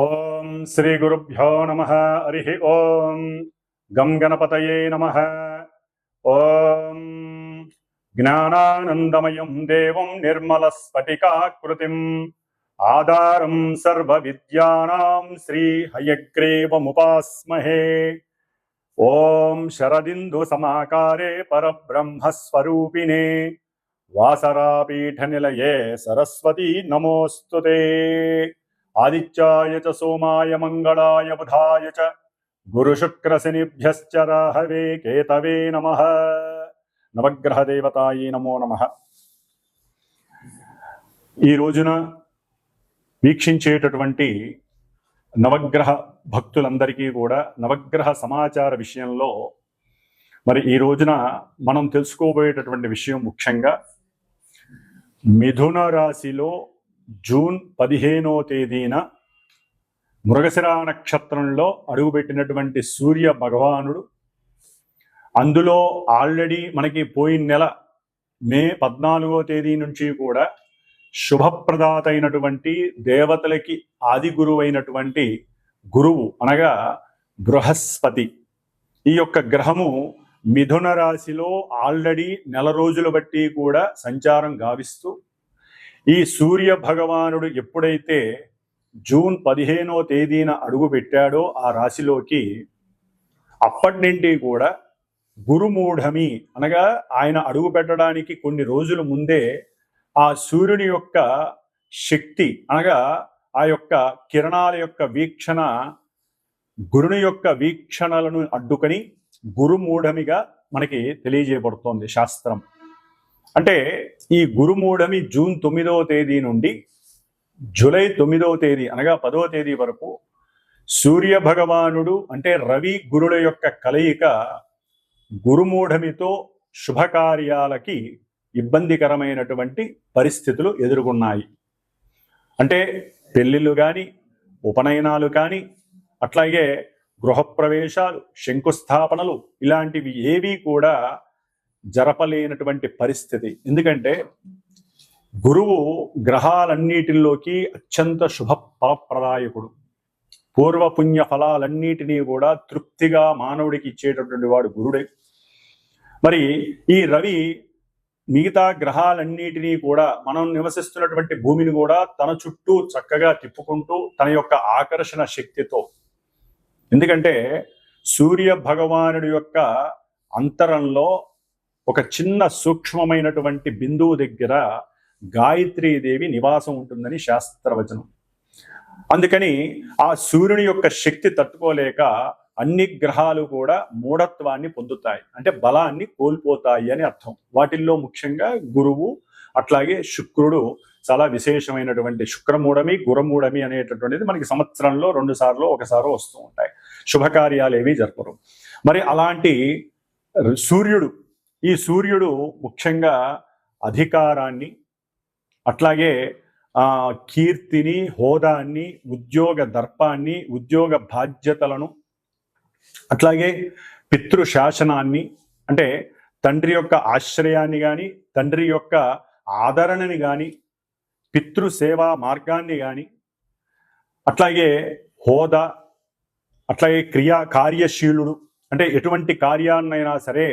ఓం శ్రీ గురుభ్యో నమః. హరి ఓం. గం గణపతయే నమః. ఓం జ్ఞానానందమయం దేవం నిర్మలస్ఫటికాకృతిం ఆధారం సర్వవిద్యానాం శ్రీ హయగ్రీవముపాస్మహే. ఓం శరదిందు సమాకారే పరబ్రహ్మస్వరూపిణే వాసరాపీఠనిలయే సరస్వతీ నమోస్తుతే. ఆదిత్యాయ చ సోమాయ మంగళాయ బుధాయ చ గురుశుక్రశనిభ్యశ్చ రాహవే కేతవే నమః. నవగ్రహ దేవతాయే నమో నమః. ఈ రోజున వీక్షించేటటువంటి నవగ్రహ భక్తులందరికీ కూడా నవగ్రహ సమాచార విషయంలో మరి ఈ రోజున మనం తెలుసుకోబోయేటటువంటి విషయం ముఖ్యంగా మిథున రాశిలో జూన్ 15వ తేదీన మృగశిర నక్షత్రంలో అడుగుపెట్టినటువంటి సూర్య భగవానుడు, అందులో ఆల్రెడీ మనకి పోయిన నెల మే 14వ తేదీ నుంచి కూడా శుభప్రదాత అయినటువంటి దేవతలకి ఆది గురువు అయినటువంటి గురువు అనగా బృహస్పతి, ఈ యొక్క గ్రహము మిథున రాశిలో ఆల్రెడీ నెల రోజులు బట్టి కూడా సంచారం గావిస్తూ, ఈ సూర్య భగవానుడు ఎప్పుడైతే జూన్ 15వ తేదీన అడుగు పెట్టాడో ఆ రాశిలోకి, అప్పటి నుండి కూడా గురుమూఢమి అనగా ఆయన అడుగు పెట్టడానికి కొన్ని రోజుల ముందే ఆ సూర్యుని యొక్క శక్తి అనగా ఆ యొక్క కిరణాల యొక్క వీక్షణ గురుని యొక్క వీక్షణలను అడ్డుకొని గురుమూఢమిగా మనకి తెలియజేయబడుతోంది శాస్త్రం. అంటే ఈ గురుమూఢమి జూన్ 9వ తేదీ నుండి జూలై 9వ తేదీ అనగా 10వ తేదీ వరకు సూర్య భగవానుడు అంటే రవి గురుల యొక్క కలయిక గురుమూఢమితో శుభకార్యాలకి ఇబ్బందికరమైనటువంటి పరిస్థితులు ఎదుర్కొన్నాయి. అంటే పెళ్ళిళ్ళు కానీ, ఉపనయనాలు కానీ, అట్లాగే గృహప్రవేశాలు, శంకుస్థాపనలు ఇలాంటివి ఏవి కూడా జరపలేనటువంటి పరిస్థితి. ఎందుకంటే గురువు గ్రహాలన్నిటిలోకి అత్యంత శుభ ఫలప్రదాయకుడు. పూర్వపుణ్య ఫలాలన్నిటినీ కూడా తృప్తిగా మానవుడికి ఇచ్చేటటువంటి వాడు గురుడే. మరి ఈ రవి మిగతా గ్రహాలన్నిటినీ కూడా మనం నివసిస్తున్నటువంటి భూమిని కూడా తన చుట్టూ చక్కగా తిప్పుకుంటూ తన యొక్క ఆకర్షణ శక్తితో, ఎందుకంటే సూర్య భగవానుడి యొక్క అంతరంలో ఒక చిన్న సూక్ష్మమైనటువంటి బిందువు దగ్గర గాయత్రీదేవి నివాసం ఉంటుందని శాస్త్రవచనం. అందుకని ఆ సూర్యుని యొక్క శక్తి తట్టుకోలేక అన్ని గ్రహాలు కూడా మూఢత్వాన్ని పొందుతాయి, అంటే బలాన్ని కోల్పోతాయి అని అర్థం. వాటిల్లో ముఖ్యంగా గురువు, అట్లాగే శుక్రుడు చాలా విశేషమైనటువంటి శుక్రమూఢమి, గురమూఢమి అనేటటువంటిది మనకి సంవత్సరంలో 2 సార్లు 1 సారో వస్తూ ఉంటాయి. శుభకార్యాలు ఏవి జరపరు. మరి అలాంటి సూర్యుడు, ఈ సూర్యుడు ముఖ్యంగా అధికారాన్ని, అట్లాగే కీర్తిని, హోదాన్ని, ఉద్యోగ దర్పాన్ని, ఉద్యోగ బాధ్యతలను, అట్లాగే పితృశాసనాన్ని అంటే తండ్రి యొక్క ఆశ్రయాన్ని కానీ, తండ్రి యొక్క ఆదరణని కానీ, పితృసేవా మార్గాన్ని కానీ, అట్లాగే హోదా, అట్లాగే కార్యశీలుడు అంటే ఎటువంటి కార్యాన్నైనా సరే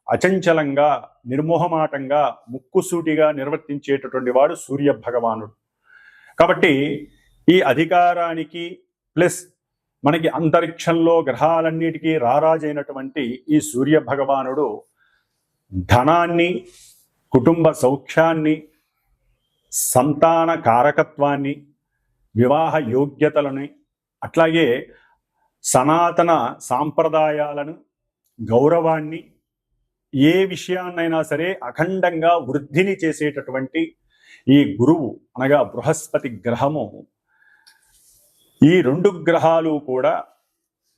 అచంచలంగా, నిర్మోహమాటంగా, ముక్కుసూటిగా నిర్వర్తించేటటువంటి వాడు సూర్య భగవానుడు. కాబట్టి ఈ అధికారానికి ప్లస్ మనకి అంతరిక్షంలో గ్రహాలన్నిటికీ రారాజైనటువంటి ఈ సూర్య భగవానుడు ధనాన్ని, కుటుంబ సౌఖ్యాన్ని, సంతాన కారకత్వాన్ని, వివాహ యోగ్యతలని, అట్లాగే సనాతన సాంప్రదాయాలను, గౌరవాన్ని, ఏ విషయాన్నైనా సరే అఖండంగా వృద్ధిని చేసేటటువంటి ఈ గురువు అనగా బృహస్పతి గ్రహము, ఈ 2 గ్రహాలు కూడా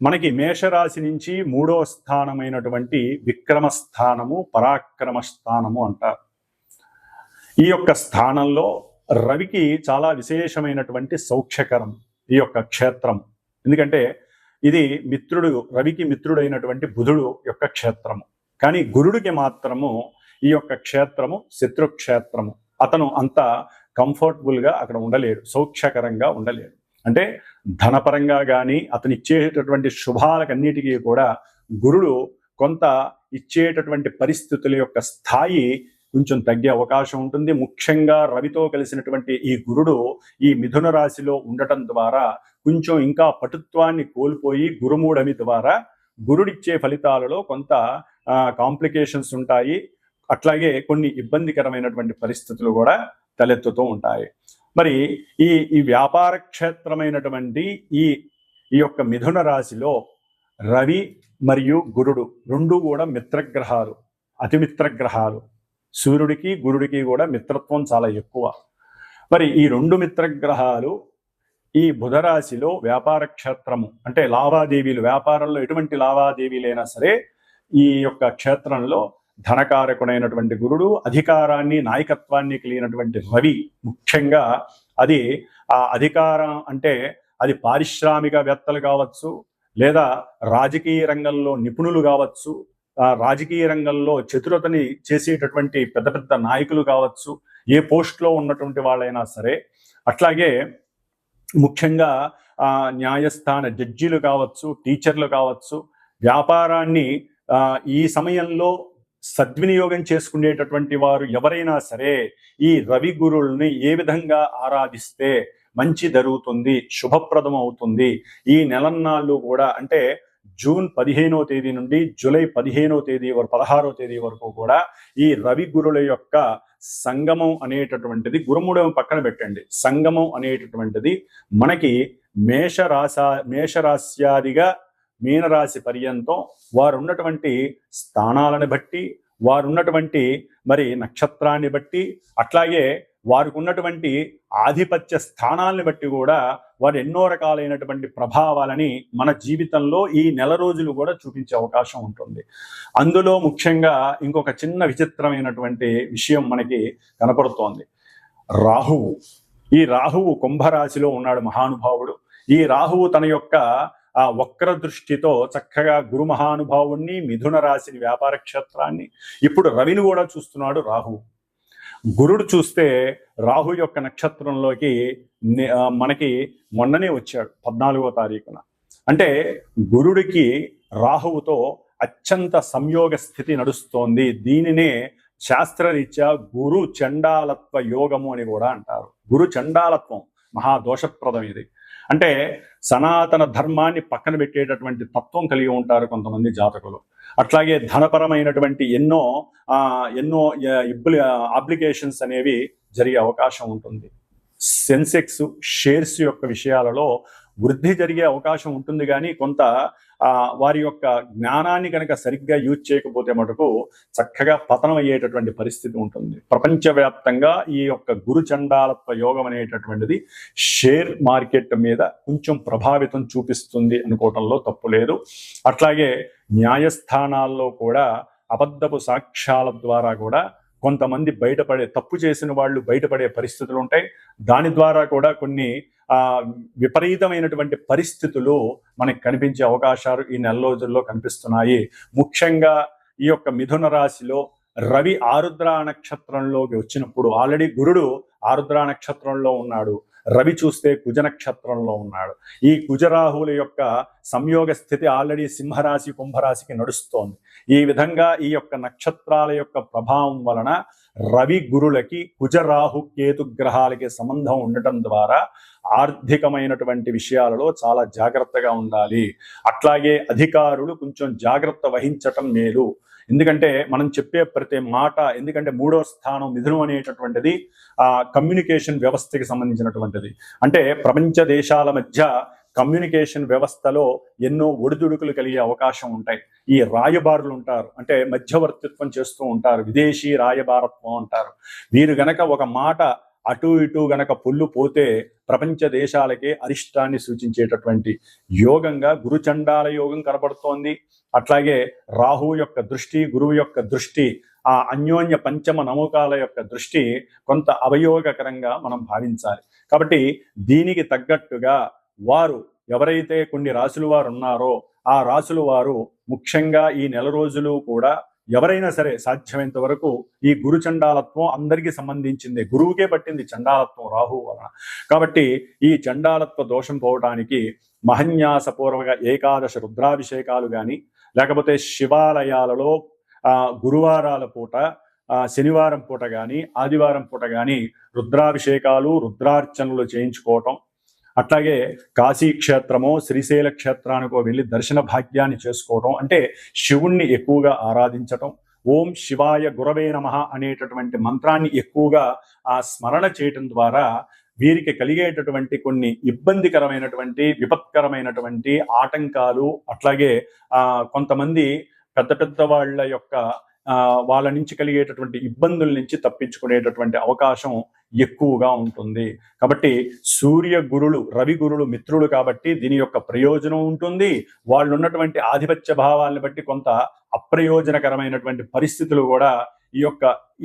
మనకి మేషరాశి నుంచి 3వ స్థానమైనటువంటి విక్రమ స్థానము, పరాక్రమ స్థానము అంటారు. ఈ యొక్క స్థానంలో రవికి చాలా విశేషమైనటువంటి సౌఖ్యకరం ఈ యొక్క క్షేత్రం. ఎందుకంటే ఇది మిత్రుడు, రవికి మిత్రుడైనటువంటి బుధుడు యొక్క క్షేత్రము. కానీ గురుడికి మాత్రము ఈ యొక్క క్షేత్రము శత్రుక్షేత్రము. అతను అంత కంఫర్టబుల్గా అక్కడ ఉండలేడు, సౌఖ్యకరంగా ఉండలేడు. అంటే ధనపరంగా కానీ అతను ఇచ్చేటటువంటి శుభాలకన్నిటికీ కూడా గురుడు కొంత ఇచ్చేటటువంటి పరిస్థితుల యొక్క స్థాయి కొంచెం తగ్గే అవకాశం ఉంటుంది. ముఖ్యంగా రవితో కలిసినటువంటి ఈ గురుడు ఈ మిథున రాశిలో ఉండటం ద్వారా కొంచెం ఇంకా పటుత్వాన్ని కోల్పోయి గురుమూఢమి ద్వారా గురుడిచ్చే ఫలితాలలో కొంత కాంప్లికేషన్స్ ఉంటాయి. అట్లాగే కొన్ని ఇబ్బందికరమైనటువంటి పరిస్థితులు కూడా తలెత్తుతూ ఉంటాయి. మరి ఈ వ్యాపార క్షేత్రమైనటువంటి ఈ యొక్క మిథున రాశిలో రవి మరియు గురుడు రెండు కూడా మిత్రగ్రహాలు, అతిమిత్రగ్రహాలు. సూర్యుడికి గురుడికి కూడా మిత్రత్వం చాలా ఎక్కువ. మరి ఈ రెండు మిత్రగ్రహాలు ఈ బుధరాశిలో వ్యాపార క్షేత్రము అంటే లావాదేవీలు, వ్యాపారంలో ఎటువంటి లావాదేవీలైనా సరే ఈ యొక్క క్షేత్రంలో ధనకారకుడైనటువంటి గురుడు, అధికారాన్ని నాయకత్వాన్ని కలిగినటువంటి రవి, ముఖ్యంగా అది ఆ అధికారం అంటే అది పారిశ్రామికవేత్తలు కావచ్చు, లేదా రాజకీయ రంగంలో నిపుణులు కావచ్చు, రాజకీయ రంగంలో చతురతని చేసేటటువంటి పెద్ద పెద్ద నాయకులు కావచ్చు, ఏ పోస్ట్లో ఉన్నటువంటి వాళ్ళైనా సరే, అట్లాగే ముఖ్యంగా న్యాయస్థాన జడ్జీలు కావచ్చు, టీచర్లు కావచ్చు, వ్యాపారాన్ని ఈ సమయంలో సద్వినియోగం చేసుకునేటటువంటి వారు ఎవరైనా సరే ఈ రవి గురుల్ని ఏ విధంగా ఆరాధిస్తే మంచి జరుగుతుంది, శుభప్రదం అవుతుంది. ఈ నెలన్నాళ్ళు కూడా అంటే జూన్ 15వ తేదీ నుండి జూలై 15వ తేదీ వరకు 16వ తేదీ వరకు కూడా ఈ రవి గురుల యొక్క సంగమం అనేటటువంటిది, గురుమూఢం పక్కన పెట్టండి, సంగమం అనేటటువంటిది మనకి మేషరాశ్యాదిగా మీనరాశి పర్యంతం వారు ఉన్నటువంటి స్థానాలను బట్టి, వారు ఉన్నటువంటి మరి నక్షత్రాన్ని బట్టి, అట్లాగే వారికి ఉన్నటువంటి ఆధిపత్య స్థానాలను బట్టి కూడా వారు ఎన్నో రకాలైనటువంటి ప్రభావాలని మన జీవితంలో ఈ నెల రోజులు కూడా చూపించే అవకాశం ఉంటుంది. అందులో ముఖ్యంగా ఇంకొక చిన్న విచిత్రమైనటువంటి విషయం మనకి కనపడుతోంది. రాహువు. ఈ రాహువు కుంభరాశిలో ఉన్నాడు మహానుభావుడు. ఈ రాహువు తన యొక్క ఆ వక్ర దృష్టితో చక్కగా గురు మహానుభావుణ్ణి, మిథున రాశిని, వ్యాపార క్షేత్రాన్ని, ఇప్పుడు రవిని కూడా చూస్తున్నాడు రాహువు. గురుడు చూస్తే రాహు యొక్క నక్షత్రంలోకి మనకి మొన్ననే వచ్చాడు 14వ తారీఖున. అంటే గురుడికి రాహువుతో అత్యంత సంయోగ స్థితి నడుస్తోంది. దీనినే శాస్త్రరీత్యా గురు చండాలత్వ యోగము అని కూడా అంటారు. గురు చండాలత్వం మహాదోషప్రదం ఇది. అంటే సనాతన ధర్మాన్ని పక్కన పెట్టేటటువంటి తత్వం కలిగి ఉంటారు కొంతమంది జాతకులు. అట్లాగే ధనపరమైనటువంటి ఎన్నో అప్లికేషన్స్ అనేవి జరిగే అవకాశం ఉంటుంది. సెన్సెక్స్ షేర్స్ యొక్క విషయాలలో వృద్ధి జరిగే అవకాశం ఉంటుంది, కానీ కొంత వారి యొక్క జ్ఞానాన్ని కనుక సరిగ్గా యూజ్ చేయకపోతే మటుకు చక్కగా పతనం అయ్యేటటువంటి పరిస్థితి ఉంటుంది. ప్రపంచవ్యాప్తంగా ఈ యొక్క గురు చండాలత్వ యోగం అనేటటువంటిది షేర్ మార్కెట్ మీద కొంచెం ప్రభావితం చూపిస్తుంది అనుకోవటంలో తప్పు లేదు. అట్లాగే న్యాయస్థానాల్లో కూడా అబద్ధపు సాక్ష్యాల ద్వారా కూడా కొంతమంది తప్పు చేసిన వాళ్ళు బయటపడే పరిస్థితులు ఉంటాయి. దాని ద్వారా కూడా కొన్ని విపరీతమైనటువంటి పరిస్థితులు మనకు కనిపించే అవకాశాలు ఈ నెల రోజుల్లో కనిపిస్తున్నాయి. ముఖ్యంగా ఈ యొక్క మిథున రాశిలో రవి ఆరుద్ర నక్షత్రంలోకి వచ్చినప్పుడు, ఆల్రెడీ గురుడు ఆరుద్ర నక్షత్రంలో ఉన్నాడు, రవి చూస్తే కుజ నక్షత్రంలో ఉన్నాడు. ఈ కుజరాహువుల యొక్క సంయోగ స్థితి ఆల్రెడీ సింహరాశి కుంభరాశికి నడుస్తోంది. ఈ విధంగా ఈ యొక్క నక్షత్రాల యొక్క ప్రభావం వలన రవి గురులకి కుజరాహు కేతు గ్రహాలకి సంబంధం ఉండటం ద్వారా ఆర్థికమైనటువంటి విషయాలలో చాలా జాగ్రత్తగా ఉండాలి. అట్లాగే అధికారులు కొంచెం జాగ్రత్త వహించటం మేలు. ఎందుకంటే మనం చెప్పే ప్రతి మాట, ఎందుకంటే 3వ స్థానం మిథునం అనేటటువంటిది కమ్యూనికేషన్ వ్యవస్థకి సంబంధించినటువంటిది. అంటే ప్రపంచ దేశాల మధ్య కమ్యూనికేషన్ వ్యవస్థలో ఎన్నో ఒడిదుడుకులు కలిగే అవకాశం ఉంటాయి. ఈ రాయబారులు ఉంటారు, అంటే మధ్యవర్తిత్వం చేస్తూ ఉంటారు, విదేశీ రాయబారత్వం అంటారు. వీరు గనక ఒక మాట అటు ఇటు గనక పొల్లు పోతే ప్రపంచ దేశాలకే అరిష్టాన్ని సూచించేటటువంటి యోగంగా గురుచండాల యోగం కనబడుతోంది. అట్లాగే రాహువు యొక్క దృష్టి, గురువు యొక్క దృష్టి, ఆ అన్యోన్య పంచమ నమూకాల యొక్క దృష్టి కొంత అవయోగకరంగా మనం భావించాలి. కాబట్టి దీనికి తగ్గట్టుగా వారు ఎవరైతే కొన్ని రాశుల వారు ఉన్నారో ఆ రాశుల వారు ముఖ్యంగా ఈ నెల రోజులు కూడా ఎవరైనా సరే సాధ్యమైనంత వరకు ఈ గురు చండాలత్వం అందరికీ సంబంధించింది, గురువుకే పట్టింది చండాలత్వం రాహువు వలన. కాబట్టి ఈ చండాలత్వ దోషం పోవడానికి మహన్యాసపూర్వక ఏకాదశ రుద్రాభిషేకాలు కానీ, లేకపోతే శివాలయాలలో గురువారాల పూట, శనివారం పూట కానీ, ఆదివారం పూట కానీ రుద్రాభిషేకాలు, రుద్రార్చనలు చేయించుకోవటం, అట్లాగే కాశీ క్షేత్రమో శ్రీశైల క్షేత్రానికో వెళ్ళి దర్శన భాగ్యాన్ని చేసుకోవటం, అంటే శివుణ్ణి ఎక్కువగా ఆరాధించటం, ఓం శివాయ గురవే నమః అనేటటువంటి మంత్రాన్ని ఎక్కువగా స్మరణ చేయటం ద్వారా వీరికి కలిగేటటువంటి కొన్ని ఇబ్బందికరమైనటువంటి విపత్కరమైనటువంటి ఆటంకాలు, అట్లాగే కొంతమంది పెద్ద పెద్ద వాళ్ళ యొక్క వాళ్ళ నుంచి కలిగేటటువంటి ఇబ్బందుల నుంచి తప్పించుకునేటటువంటి అవకాశం ఎక్కువగా ఉంటుంది. కాబట్టి సూర్య గురులు, రవి గురులు మిత్రులు కాబట్టి దీని యొక్క ప్రయోజనం ఉంటుంది. వాళ్ళు ఉన్నటువంటి ఆధిపత్య భావాలను బట్టి కొంత అప్రయోజనకరమైనటువంటి పరిస్థితులు కూడా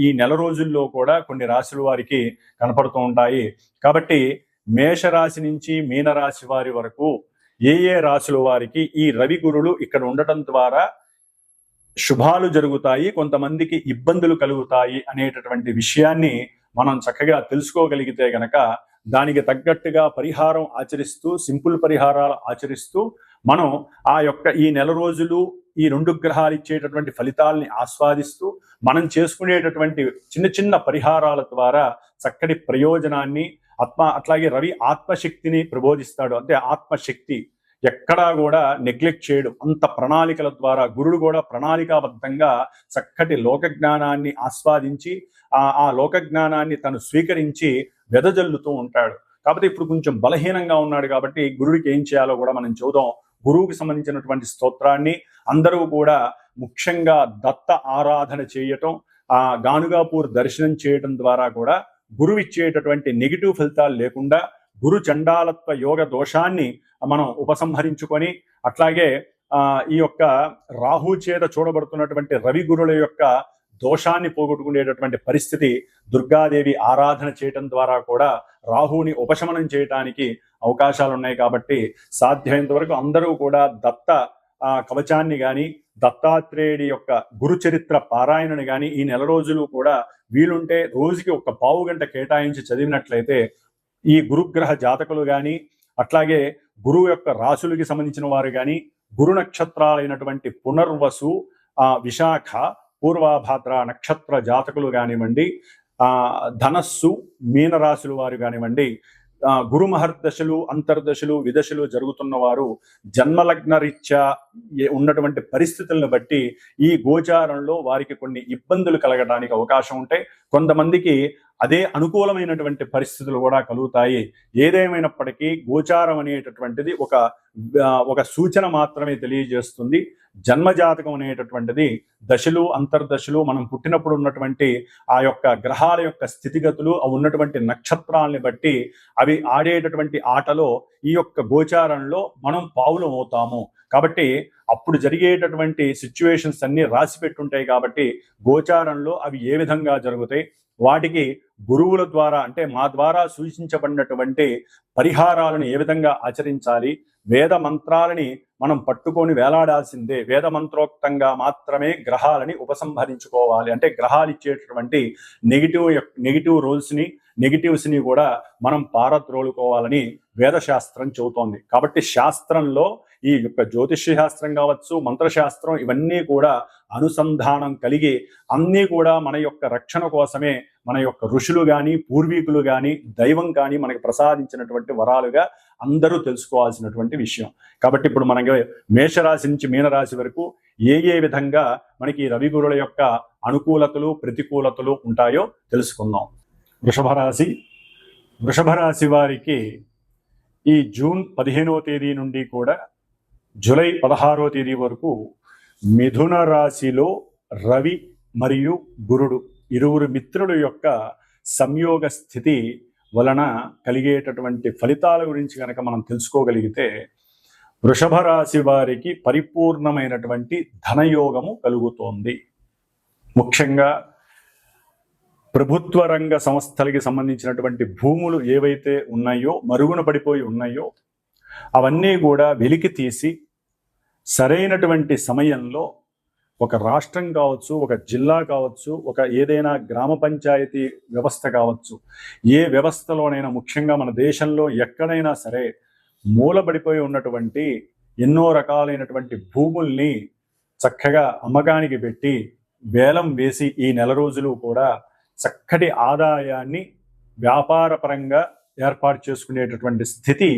ఈ నెల రోజుల్లో కూడా కొన్ని రాశుల వారికి కనపడుతూ ఉంటాయి. కాబట్టి మేషరాశి నుంచి మీనరాశి వారి వరకు ఏ రాశుల వారికి ఈ రవి గురులు ఇక్కడ ఉండటం ద్వారా శుభాలు జరుగుతాయి, కొంతమందికి ఇబ్బందులు కలుగుతాయి అనేటటువంటి విషయాన్ని మనం చక్కగా తెలుసుకోగలిగితే గనక దానికి తగ్గట్టుగా పరిహారం ఆచరిస్తూ, సింపుల్ పరిహారాలు ఆచరిస్తూ మనం ఈ నెల రోజులు ఈ 2 గ్రహాలు ఇచ్చేటటువంటి ఫలితాలని ఆస్వాదిస్తూ మనం చేసుకునేటటువంటి చిన్న చిన్న పరిహారాల ద్వారా చక్కటి ప్రయోజనాన్ని అట్లాగే రవి ఆత్మశక్తిని ప్రబోధిస్తాడు. అంటే ఆత్మశక్తి ఎక్కడా కూడా నెగ్లెక్ట్ చేయడు. అంత ప్రణాళికల ద్వారా గురుడు కూడా ప్రణాళికాబద్ధంగా చక్కటి లోక జ్ఞానాన్ని ఆస్వాదించి ఆ లోక జ్ఞానాన్ని తను స్వీకరించి వెదజల్లుతూ ఉంటాడు. కాబట్టి ఇప్పుడు కొంచెం బలహీనంగా ఉన్నాడు కాబట్టి గురుడికి ఏం చేయాలో కూడా మనం చూద్దాం. గురువుకి సంబంధించినటువంటి స్తోత్రాన్ని అందరూ కూడా ముఖ్యంగా దత్త ఆరాధన చేయటం, గానుగాపూర్ దర్శనం చేయటం ద్వారా కూడా గురువు ఇచ్చేటటువంటి నెగిటివ్ ఫలితాలు లేకుండా గురు చండాలత్వ యోగ దోషాన్ని మనం ఉపసంహరించుకొని, అట్లాగే ఈ యొక్క రాహు చేత చూడబడుతున్నటువంటి రవి గురుల యొక్క దోషాన్ని పోగొట్టుకునేటటువంటి పరిస్థితి దుర్గాదేవి ఆరాధన చేయటం ద్వారా కూడా రాహుని ఉపశమనం చేయటానికి అవకాశాలు ఉన్నాయి. కాబట్టి సాధ్యమైనంత వరకు అందరూ కూడా దత్త కవచాన్ని కానీ, దత్తాత్రేయుడి యొక్క గురు చరిత్ర పారాయణని కానీ ఈ నెల రోజులు కూడా వీలుంటే రోజుకి 1 పావు గంట కేటాయించి చదివినట్లయితే ఈ గురుగ్రహ జాతకులు కానీ, అట్లాగే గురువు యొక్క రాశులకి సంబంధించిన వారు కానీ, గురు నక్షత్రాలైనటువంటి పునర్వసు, విశాఖ, పూర్వభాద్ర నక్షత్ర జాతకులు కానివ్వండి, ధనస్సు మీనరాశుల వారు కానివ్వండి, గురు మహర్దశలు, అంతర్దశలు, విదశలు జరుగుతున్న వారు జన్మలగ్న రీత్యా ఉన్నటువంటి పరిస్థితులను బట్టి ఈ గోచారంలో వారికి కొన్ని ఇబ్బందులు కలగడానికి అవకాశం ఉంటాయి. కొంతమందికి అదే అనుకూలమైనటువంటి పరిస్థితులు కూడా కలుగుతాయి. ఏదేమైనప్పటికీ గోచారం అనేటటువంటిది ఒక సూచన మాత్రమే తెలియజేస్తుంది. జన్మజాతకం అనేటటువంటిది దశలు, అంతర్దశలు, మనం పుట్టినప్పుడు ఉన్నటువంటి ఆ యొక్క గ్రహాల యొక్క స్థితిగతులు, ఉన్నటువంటి నక్షత్రాలని బట్టి అవి ఆడేటటువంటి ఆటలో ఈ యొక్క గోచారంలో మనం పావులం అవుతాము. కాబట్టి అప్పుడు జరిగేటటువంటి సిచ్యువేషన్స్ అన్ని రాసి పెట్టుంటాయి. కాబట్టి గోచారంలో అవి ఏ విధంగా జరుగుతాయి, వాటికి గురువుల ద్వారా అంటే మా ద్వారా సూచించబడినటువంటి పరిహారాలను ఏ విధంగా ఆచరించాలి, వేద మంత్రాలని మనం పట్టుకొని వేలాడాల్సిందే. వేద మంత్రోక్తంగా మాత్రమే గ్రహాలని ఉపసంహరించుకోవాలి. అంటే గ్రహాలు ఇచ్చేటటువంటి నెగిటివ్ రూల్స్ని, నెగిటివ్స్ని కూడా మనం పారద్రోలుకోవాలని వేదశాస్త్రం చెబుతోంది. కాబట్టి శాస్త్రంలో ఈ యొక్క జ్యోతిష్య శాస్త్రం కావచ్చు, మంత్రశాస్త్రం, ఇవన్నీ కూడా అనుసంధానం కలిగి అన్నీ కూడా మన యొక్క రక్షణ కోసమే మన యొక్క ఋషులు కానీ, పూర్వీకులు కానీ, దైవం కానీ మనకి ప్రసాదించినటువంటి వరాలుగా అందరూ తెలుసుకోవాల్సినటువంటి విషయం. కాబట్టి ఇప్పుడు మనకి మేషరాశి నుంచి మీనరాశి వరకు ఏ విధంగా మనకి రవి గురుల యొక్క అనుకూలతలు, ప్రతికూలతలు ఉంటాయో తెలుసుకుందాం. వృషభ రాశి వారికి ఈ జూన్ 15వ తేదీ నుండి కూడా జూలై 16వ తేదీ వరకు మిథున రాశిలో రవి మరియు గురుడు ఇరువురు మిత్రుల యొక్క సంయోగ స్థితి వలన కలిగేటటువంటి ఫలితాల గురించి కనుక మనం తెలుసుకోగలిగితే వృషభ రాశి వారికి పరిపూర్ణమైనటువంటి ధనయోగము కలుగుతోంది. ముఖ్యంగా ప్రభుత్వ రంగ సంస్థలకి సంబంధించినటువంటి భూములు ఏవైతే ఉన్నాయో, మరుగున పడిపోయి ఉన్నాయో, అవన్నీ కూడా వెలికి తీసి సరైనటువంటి సమయంలో ఒక రాష్ట్రం కావచ్చు, ఒక జిల్లా కావచ్చు, ఒక ఏదైనా గ్రామ పంచాయతీ వ్యవస్థ కావచ్చు, ఏ వ్యవస్థలోనైనా ముఖ్యంగా మన దేశంలో ఎక్కడైనా సరే మూలబడిపోయి ఉన్నటువంటి ఎన్నో రకాలైనటువంటి భూముల్ని చక్కగా అమ్మకానికి పెట్టి వేలం వేసి ఈ నెల రోజులు కూడా చక్కటి ఆదాయాన్ని వ్యాపారపరంగా ఏర్పాటు చేసుకునేటటువంటి స్థితి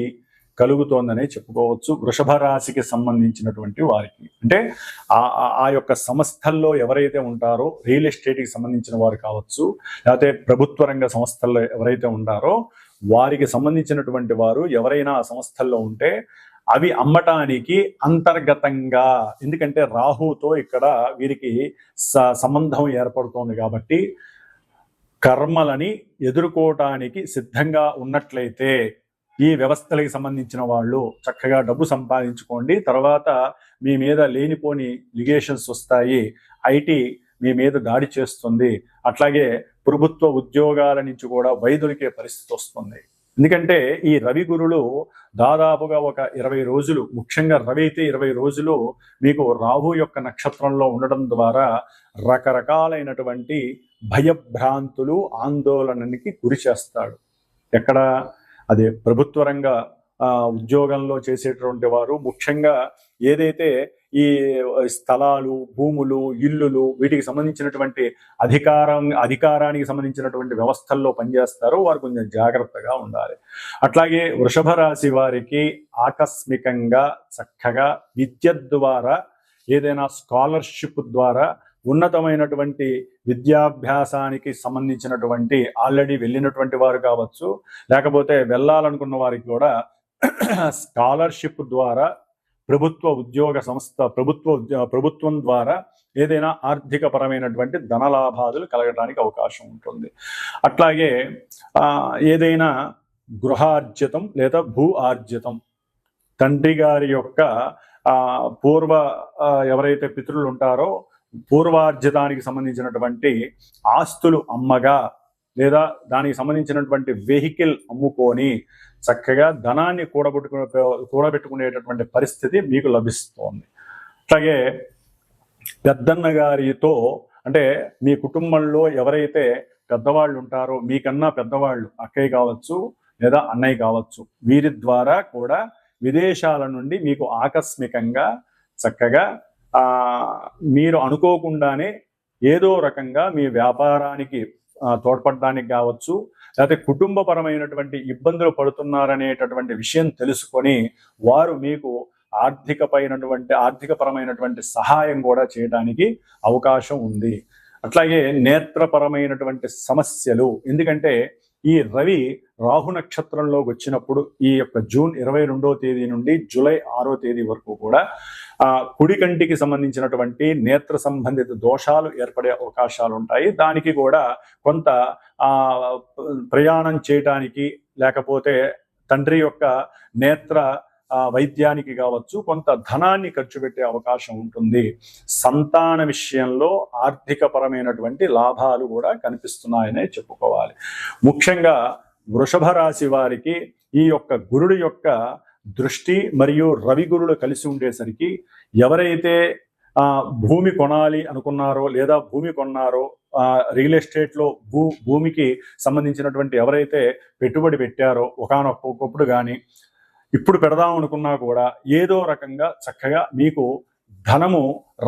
కలుగుతోందనే చెప్పుకోవచ్చు వృషభ రాశికి సంబంధించినటువంటి వారికి. అంటే ఆ యొక్క సంస్థల్లో ఎవరైతే ఉంటారో, రియల్ ఎస్టేట్కి సంబంధించిన వారు కావచ్చు, లేకపోతే ప్రభుత్వ రంగ సంస్థల్లో ఎవరైతే ఉంటారో వారికి సంబంధించినటువంటి వారు ఎవరైనా ఆ సంస్థల్లో ఉంటే అవి అమ్మటానికి అంతర్గతంగా, ఎందుకంటే రాహుతో ఇక్కడ వీరికి సంబంధం ఏర్పడుతోంది కాబట్టి కర్మలని ఎదుర్కోవటానికి సిద్ధంగా ఉన్నట్లయితే ఈ వ్యవస్థలకు సంబంధించిన వాళ్ళు చక్కగా డబ్బు సంపాదించుకోండి. తర్వాత మీ మీద లేనిపోని లిగేషన్స్ వస్తాయి, ఐటీ మీ మీద దాడి చేస్తుంది, అట్లాగే ప్రభుత్వ ఉద్యోగాల నుంచి కూడా వైదొలికే పరిస్థితి వస్తుంది. ఎందుకంటే ఈ రవి గురులు దాదాపుగా ఒక 20 రోజులు, ముఖ్యంగా రవి అయితే 20 రోజులు మీకు రాహు యొక్క నక్షత్రంలో ఉండడం ద్వారా రకరకాలైనటువంటి భయభ్రాంతులు, ఆందోళనకి గురి చేస్తాడు. ఎక్కడ అదే ప్రభుత్వ రంగ ఉద్యోగంలో చేసేటువంటి వారు, ముఖ్యంగా ఏదైతే ఈ స్థలాలు, భూములు, ఇల్లులు వీటికి సంబంధించినటువంటి అధికారానికి సంబంధించినటువంటి వ్యవస్థల్లో పనిచేస్తారో వారు కొంచెం జాగ్రత్తగా ఉండాలి. అట్లాగే వృషభ రాశి వారికి ఆకస్మికంగా చక్కగా విద్య ద్వారా, ఏదైనా స్కాలర్షిప్ ద్వారా ఉన్నతమైనటువంటి విద్యాభ్యాసానికి సంబంధించినటువంటి ఆల్రెడీ వెళ్ళినటువంటి వారు కావచ్చు, లేకపోతే వెళ్ళాలనుకున్న వారికి కూడా స్కాలర్షిప్ ద్వారా ప్రభుత్వ ఉద్యోగ సంస్థ, ప్రభుత్వం ద్వారా ఏదైనా ఆర్థిక పరమైనటువంటి ధనలాభాదులు కలగడానికి అవకాశం ఉంటుంది. అట్లాగే ఏదైనా గృహార్జితం లేదా భూ ఆర్జితం, తండ్రి గారి యొక్క పూర్వ ఎవరైతే పితృలు ఉంటారో పూర్వార్జితానికి సంబంధించినటువంటి ఆస్తులు అమ్మగా లేదా దానికి సంబంధించినటువంటి వెహికల్ అమ్ముకొని చక్కగా ధనాన్ని కూడబెట్టుకునేటటువంటి పరిస్థితి మీకు లభిస్తోంది. అట్లాగే పెద్దన్న గారితో, అంటే మీ కుటుంబంలో ఎవరైతే పెద్దవాళ్ళు ఉంటారో, మీకన్నా పెద్దవాళ్ళు అక్కయ్య కావచ్చు లేదా అన్నయ్య కావచ్చు, వీరి ద్వారా కూడా విదేశాల నుండి మీకు ఆకస్మికంగా చక్కగా మీరు అనుకోకుండానే ఏదో రకంగా మీ వ్యాపారానికి తోడ్పడడానికి కావచ్చు, లేకపోతే కుటుంబపరమైనటువంటి ఇబ్బందులు పడుతున్నారనేటటువంటి విషయం తెలుసుకొని వారు మీకు ఆర్థికపరమైనటువంటి సహాయం కూడా చేయడానికి అవకాశం ఉంది. అట్లాగే నేత్రపరమైనటువంటి సమస్యలు, ఎందుకంటే ఈ రవి రాహు నక్షత్రంలోకి వచ్చినప్పుడు ఈ యొక్క జూన్ 22వ తేదీ నుండి జూలై 6వ తేదీ వరకు కూడా కుడి కంటికి సంబంధించినటువంటి నేత్ర సంబంధిత దోషాలు ఏర్పడే అవకాశాలు ఉంటాయి. దానికి కూడా కొంత ప్రయాణం చేయటానికి, లేకపోతే తండ్రి యొక్క నేత్ర వైద్యానికి కావచ్చు కొంత ధనాన్ని ఖర్చు పెట్టే అవకాశం ఉంటుంది. సంతాన విషయంలో ఆర్థిక పరమైనటువంటి లాభాలు కూడా కనిపిస్తున్నాయనే చెప్పుకోవాలి. ముఖ్యంగా వృషభ రాశి వారికి ఈ యొక్క గురుడు యొక్క దృష్టి మరియు రవి గురుడు కలిసి ఉండేసరికి ఎవరైతే భూమి కొనాలి అనుకున్నారో లేదా భూమి కొన్నారో, రియల్ ఎస్టేట్లో భూమికి సంబంధించినటువంటి ఎవరైతే పెట్టుబడి పెట్టారో ఒకానొకప్పుడు కానీ ఇప్పుడు పెడదాం అనుకున్నా కూడా ఏదో రకంగా చక్కగా మీకు ధనము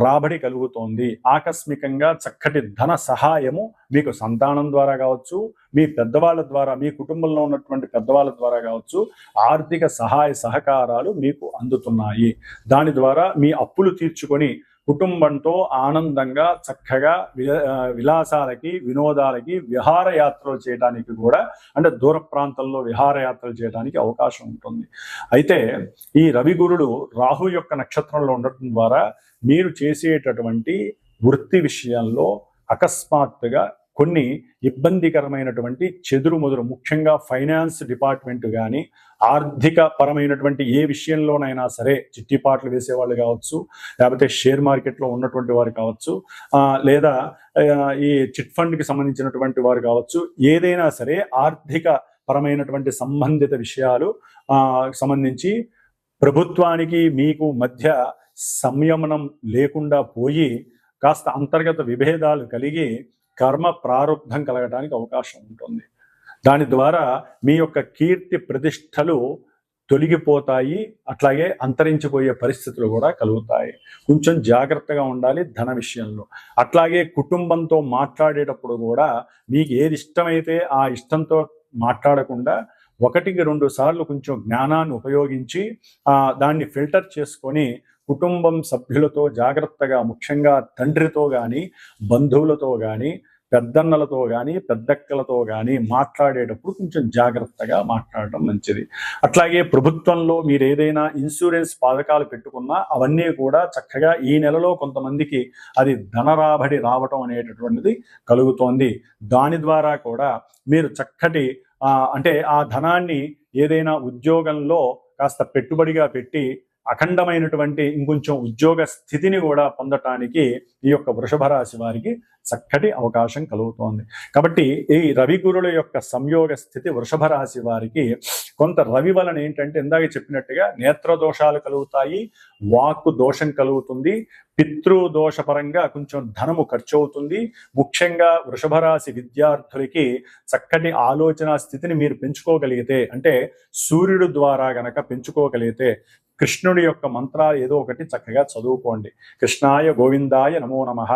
రాబడి కలుగుతోంది. ఆకస్మికంగా చక్కటి ధన సహాయము మీకు సంతానం ద్వారా కావచ్చు, మీ పెద్దవాళ్ళ ద్వారా, మీ కుటుంబంలో ఉన్నటువంటి పెద్దవాళ్ళ ద్వారా కావచ్చు ఆర్థిక సహాయ సహకారాలు మీకు అందుతున్నాయి. దాని ద్వారా మీ అప్పులు తీర్చుకొని కుటుంబంతో ఆనందంగా చక్కగా విలాసాలకి, వినోదాలకి, విహారయాత్రలు చేయడానికి కూడా, అంటే దూర ప్రాంతంలో విహారయాత్రలు చేయడానికి అవకాశం ఉంటుంది. అయితే ఈ రవి గురుడు రాహు యొక్క నక్షత్రంలో ఉండటం ద్వారా మీరు చేసేటటువంటి వృత్తి విషయంలో అకస్మాత్తుగా కొన్ని ఇబ్బందికరమైనటువంటి చెదురుమదురు, ముఖ్యంగా ఫైనాన్స్ డిపార్ట్మెంట్ కానీ ఆర్థిక పరమైనటువంటి ఏ విషయంలోనైనా సరే చిట్టిపాట్లు వేసేవాళ్ళు కావచ్చు, లేకపోతే షేర్ మార్కెట్లో ఉన్నటువంటి వారు కావచ్చు, లేదా ఈ చిట్ ఫండ్కి సంబంధించినటువంటి వారు కావచ్చు, ఏదైనా సరే ఆర్థిక పరమైనటువంటి సంబంధిత విషయాలు సంబంధించి ప్రభుత్వానికి మీకు మధ్య సంయమనం లేకుండా పోయి కాస్త అంతర్గత విభేదాలు కలిగి కర్మ ప్రారంధం కలగడానికి అవకాశం ఉంటుంది. దాని ద్వారా మీ యొక్క కీర్తి ప్రతిష్టలు తొలగిపోతాయి, అట్లాగే అంతరించిపోయే పరిస్థితులు కూడా కలుగుతాయి. కొంచెం జాగ్రత్తగా ఉండాలి ధన విషయంలో. అట్లాగే కుటుంబంతో మాట్లాడేటప్పుడు కూడా మీకు ఏది ఇష్టమైతే ఆ ఇష్టంతో మాట్లాడకుండా 1-2 సార్లు కొంచెం జ్ఞానాన్ని ఉపయోగించి దాన్ని ఫిల్టర్ చేసుకొని కుటుంబం సభ్యులతో జాగ్రత్తగా, ముఖ్యంగా తండ్రితో కానీ, బంధువులతో కానీ, పెద్దన్నలతో కానీ, పెద్దక్కలతో కానీ మాట్లాడేటప్పుడు కొంచెం జాగ్రత్తగా మాట్లాడటం మంచిది. అట్లాగే ప్రభుత్వంలో మీరు ఏదైనా ఇన్సూరెన్స్ పథకాలు పెట్టుకున్నా అవన్నీ కూడా చక్కగా ఈ నెలలో కొంతమందికి అది ధనరాబడి రావటం అనేటటువంటిది కలుగుతోంది. దాని ద్వారా కూడా మీరు చక్కటి అంటే ఆ ధనాన్ని ఏదైనా ఉద్యోగంలో కాస్త పెట్టుబడిగా పెట్టి అఖండమైనటువంటి ఇంకొంచెం ఉద్యోగ స్థితిని కూడా పొందటానికి ఈ యొక్క వృషభ రాశి వారికి చక్కటి అవకాశం కలుగుతోంది. కాబట్టి ఈ రవి గురుల యొక్క సంయోగ స్థితి వృషభ రాశి వారికి కొంత రవి వలన ఏంటంటే ఇందాక చెప్పినట్టుగా నేత్ర దోషాలు కలుగుతాయి, వాక్కు దోషం కలుగుతుంది, పితృదోషపరంగా కొంచెం ధనము ఖర్చు అవుతుంది. ముఖ్యంగా వృషభ రాశి విద్యార్థులకి చక్కటి ఆలోచన స్థితిని మీరు పెంచుకోగలిగితే, అంటే సూర్యుడు ద్వారా గనక పెంచుకోగలిగితే కృష్ణుడి యొక్క మంత్రాలు ఏదో ఒకటి చక్కగా చదువుకోండి. కృష్ణాయ గోవిందాయ నమో నమః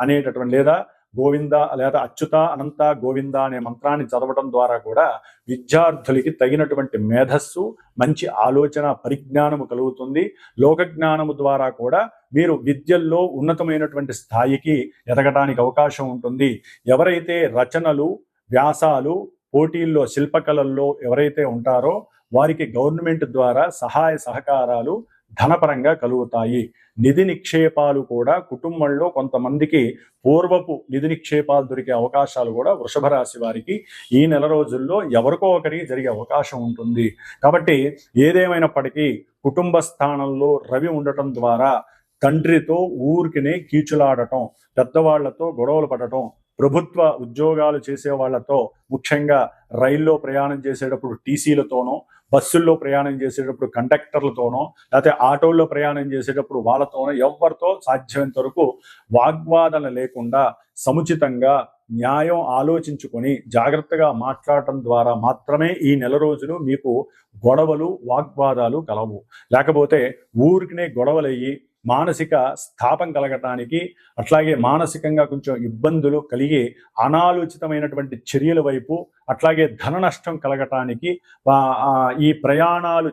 అనేటటువంటి, లేదా గోవింద లేదా అచ్యుత అనంత గోవింద అనే మంత్రాన్ని చదవడం ద్వారా కూడా విద్యార్థులకి తగినటువంటి మేధస్సు, మంచి ఆలోచన పరిజ్ఞానము కలుగుతుంది. లోకజ్ఞానము ద్వారా కూడా మీరు విద్యల్లో ఉన్నతమైనటువంటి స్థాయికి ఎదగడానికి అవకాశం ఉంటుంది. ఎవరైతే రచనలు, వ్యాసాలు, పోటీల్లో, శిల్పకళల్లో ఎవరైతే ఉంటారో వారికి గవర్నమెంట్ ద్వారా సహాయ సహకారాలు ధనపరంగా కలుగుతాయి. నిధి నిక్షేపాలు కూడా కుటుంబంలో కొంతమందికి పూర్వపు నిధి నిక్షేపాలు దొరికే అవకాశాలు కూడా వృషభ రాశి వారికి ఈ నెల రోజుల్లో ఎవరికో ఒకరికి జరిగే అవకాశం ఉంటుంది. కాబట్టి ఏదేమైనప్పటికీ కుటుంబ స్థానంలో రవి ఉండటం ద్వారా తండ్రితో ఊరికినే కీచులాడటం, పెద్దవాళ్లతో గొడవలు పడటం, ప్రభుత్వ ఉద్యోగాలు చేసే వాళ్లతో, ముఖ్యంగా రైల్లో ప్రయాణం చేసేటప్పుడు టీసీలతోనో, బస్సుల్లో ప్రయాణం చేసేటప్పుడు కండక్టర్లతోనో, లేకపోతే ఆటోల్లో ప్రయాణం చేసేటప్పుడు వాళ్ళతోనో ఎవరితో సాధ్యమైనంత వరకు వాగ్వాదన లేకుండా సముచితంగా న్యాయం ఆలోచించుకొని జాగ్రత్తగా మాట్లాడటం ద్వారా మాత్రమే ఈ నెల రోజులు మీకు గొడవలు, వాగ్వాదాలు కలవు. లేకపోతే ఊరికినే గొడవలయ్యి మానసిక స్థాపం కలగటానికి, అట్లాగే మానసికంగా కొంచెం ఇబ్బందులు కలిగి అనాలోచితమైనటువంటి చర్యల వైపు, అట్లాగే ధన నష్టం కలగటానికి, ఈ ప్రయాణాలు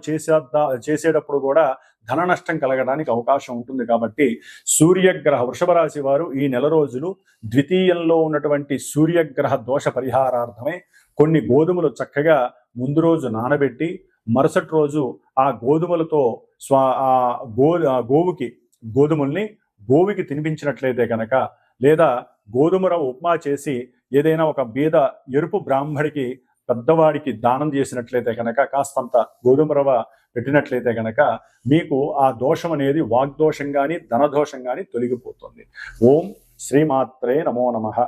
చేసేటప్పుడు కూడా ధన నష్టం కలగడానికి అవకాశం ఉంటుంది. కాబట్టి సూర్యగ్రహ వృషభ రాశి వారు ఈ నెల రోజులు ద్వితీయంలో ఉన్నటువంటి సూర్యగ్రహ దోష పరిహారార్థమై కొన్ని గోధుమలు చక్కగా ముందు రోజు నానబెట్టి మరుసటి రోజు ఆ గోధుమలతో గోవుకి తినిపించినట్లయితే కనుక, లేదా గోధుమ రవ్వ ఉప్మా చేసి ఏదైనా ఒక బీద ఎరుపు బ్రాహ్మడికి పెద్దవాడికి దానం చేసినట్లయితే కనుక, కాస్తంత గోధుమ రవ్వ పెట్టినట్లయితే కనుక మీకు ఆ దోషం అనేది వాగ్దోషం కానీ ధనదోషం కానీ తొలగిపోతుంది. ఓం శ్రీమాత్రే నమో నమః.